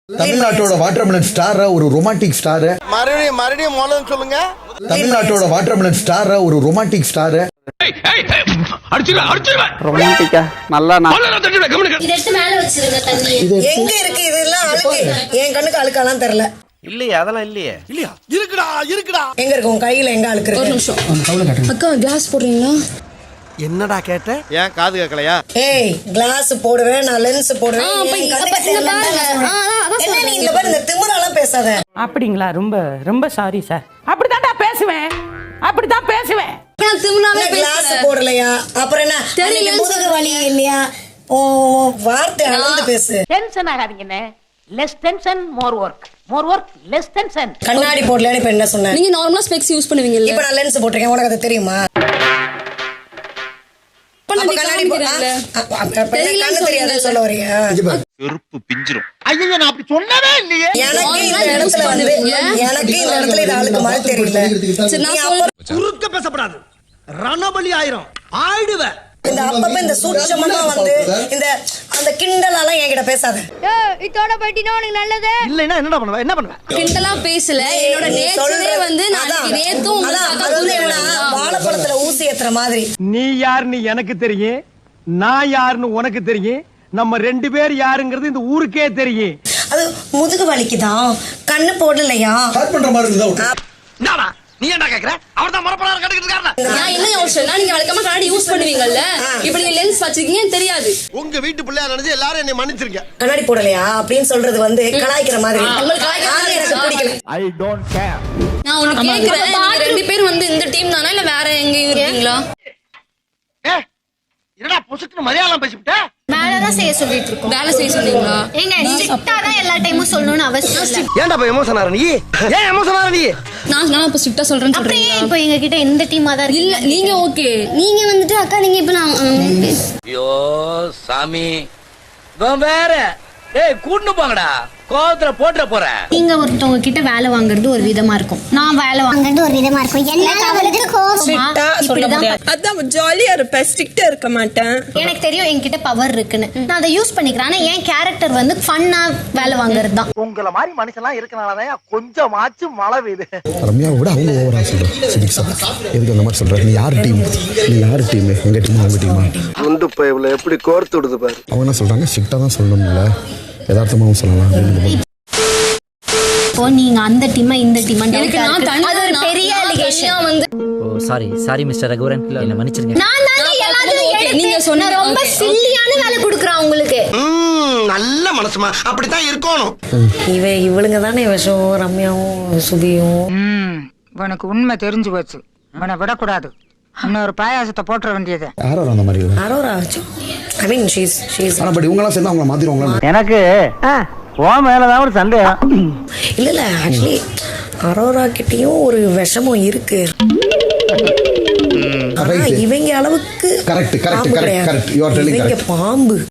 தமிழ்நாட்டோட watermelon star ஒரு romantic star. மறுபடியும் மோளம் சொல்லுங்க. தமிழ்நாட்டோட வாட்டர்மெலன் ஸ்டார் ஒரு ரொமான்டிக் ஸ்டார். ரொமான்டிக்கா நல்லா எங்க இருக்கு இதெல்லாம் அழுக்கு? என் கண்ணுக்கு அழுக்காலாம் தெரியல. இல்லையே, அதெல்லாம் இல்லையே. இல்லையா? இருக்குடா. எங்க இருக்கு உன் கையில? எங்க அழுக்கு இருக்கு? ஒரு நிமிஷம் அக்கா, கிளாஸ் போடுறீங்களா? என்னடா கேட்ட? ஏன் காது கேட்கலையா? ஏய், கிளாஸ் போடுவேன், நான் லென்ஸ் போடுவேன். என்ன நீ இந்த பாரு, இந்த திமிராலாம் பேசாத. அப்படிங்களா? ரொம்ப ரொம்ப சாரி சார். அப்படித்தான்டா பேசுவேன், அப்படித்தான் பேசுவேன். கிளாஸ் போடலையா? அப்புறம் என்ன? தெரியல, முதுகு வலி இல்லையா? ஓ, வார்த்தை அளந்து பேசு. டென்ஷன் ஆகாதீங்கண்ணே. Less tension, more work. More work, less tension. கண்ணாடி போடலையான்னு இப்ப என்ன சொன்னேன்? நீங்க நார்மலா ஸ்பெக்ஸ் யூஸ் பண்ணுவீங்க. இப்ப நான் லென்ஸ் போட்டிருக்கேன், உனக்கு அது தெரியுமா? கண்ணாடி தெரியாதுன்னு சொல்ல வரீங்க? செருப்பு பிஞ்சிரும். ஐயோ, நான் அப்படி சொன்னவே இல்லையே. எனக்கு இந்த இடத்துல இது ஆளுக்கு மாதிரி தெரியல. குறுக்க பேசப்படாது, ரணபலி ஆயிரும், ஆயிடுவேன். இந்த அப்பப்ப இந்த சூட்சமமா வந்து இந்த அந்த கிண்டலாலாம் என்கிட்ட பேசாத. இதோட பட்டினா உனக்கு நல்லது. இல்லைன்னா என்னடா பண்ணுவ? என்ன பண்ணுவ? கிண்டலா பேசல. என்னோட நேச்சரே வந்து நாளைக்கு நேத்தும் வாழைப்பழத்துல ஊசி ஏத்துற மாதிரி. நீ யாருன்னு எனக்கு தெரியும், நான் யாருன்னு உனக்கு தெரியும், நம்ம ரெண்டு பேர் யாருங்கிறது இந்த ஊருக்கே தெரியும். அது முதுகு வலிக்குதான், கண்ணு போடலையா? ஸ்டார்ட் பண்ற மாதிரி இருந்தா என்னடா நீ என்ன கேக்குற? அவர்தான் மரப்பலார கட்டிக்கிட்டு இருக்காரு. நான் என்ன யோசிச்சேன்னா, நீங்க வழக்கமா கண்ணாடி யூஸ் பண்ணுவீங்கல்ல, இப்ப நீங்க லென்ஸ் வச்சிருக்கீங்கன்னு தெரியாது. உங்க வீட்டு பிள்ளையா நினைச்சு எல்லாரும் என்னை மன்னிச்சிருங்க. கண்ணாடி போடலையா அப்படின்னு சொல்றது வந்து கலாய்க்கிற மாதிரி. எனக்கு பிடிக்கல. I don't care. நான் உனக்கு கேக்குறேன், நீங்க ரெண்டு பேரும் வந்து இந்த டீம் தானா இல்ல வேற எங்கேயும் இருக்கீங்களா? என்னடா பொசுக்குன்னு மரியாதை பேசிவிட்ட? வேலைதான் செய்ய சொல்லிட்டு இருக்கோம். வேலை செய்ய சொன்னீங்களா? ஏங்க ஸ்ட்ரிக்ட்டா தான் எல்லா டைமும் சொல்லணும்னு அவசியம் இல்ல. ஏன்டா போய் எமோஷன் ஆற நீ? ஏன் எமோஷன் ஆற நீ? நான் இப்ப ஸ்ட்ரிக்ட்டா சொல்றேன்னு அப்படியே சொல்றீங்களா? இப்போ எங்க கிட்ட எந்த டீமா தான் இல்ல, நீங்க ஓகே. நீங்க வந்துட்டு அக்கா நீங்க இப்ப நான் ஐயோ சாமி, வேற கூட்டு போங்கடா, கோவத்துல போட்டுற போறேன். நீங்க ஒருத்தவங்க கிட்ட வேலை வாங்குறது ஒரு விதமா இருக்கும், நான் வேலை வாங்குறது ஒரு விதமா இருக்கும். எனக்கு அதான் ஜாலியா இருப்பேன், ஸ்ட்ரிக்ட்டா இருக்க மாட்டேன். எனக்கு தெரியும் என்கிட்ட பவர் இருக்குன்னு, நான் அதை யூஸ் பண்ணிக்கிறேன். ஆனா என் கேரக்டர் வந்து ஃபன்னா வேலை வாங்குறது தான். உங்கள மாதிரி மனுஷன்லாம் இருக்கனாலதான் கொஞ்சமாச்சும் மழை பெய்யுது. ரம்யா விட அவங்க ஓவரா சொல்ற. சிரிக்ஸா எதுக்கு அந்த மாதிரி சொல்ற? நீ யார் டீம்? நீ யார் டீம்? எங்க டீமா அவங்க டீமா? குண்டு பைப்ல எப்படி கோர்த்து விடுது பாரு. அவங்க என்ன சொல்றாங்க? ஸ்ட்ரிக்ட்டா தான் சொல்லணும்ல, யதார்த்தமாவும் சொல்லலாம். இப்போ நீங்க அந்த டீமா இந்த டீமா எனக்கு அது ஒரு பெரிய அலிகேஷன் வந்து. ஓ சாரி மிஸ்டர் ரகுவரன், என்ன மன்னிச்சிருங்க. நான் எல்லாத்தையும் நீங்க சொன்ன ரொம்ப சில்லியான வேலை கொடுக்குறான் உங்களுக்கு. நல்ல மனசுமா, அப்படித்தான் இருக்கணும். இவளுங்க தானே விஷம், ரம்யாவும் சுபியும். உனக்கு உண்மை தெரிஞ்சு போச்சு, உன்னை விடக்கூடாது. இன்னொரு பாயாசத்தை போட்டுற வேண்டியது. யாரோ அந்த மாதிரி இல்ல. அரோரா, ஐ மீன் ஷீஸ் ஆனா பட் இவங்க எல்லாம் சேர்ந்து அவங்கள மாத்திடுவாங்களா? எனக்கு ஓ மேலதான் ஒரு சந்தேகம். இல்ல ஆக்சுவலி அரோரா கிட்டயும் ஒரு விஷமும் இருக்கு. இவங்க அளவுக்கு கரெக்ட் யூ ஆர் டெல்லிங். பாம்பு.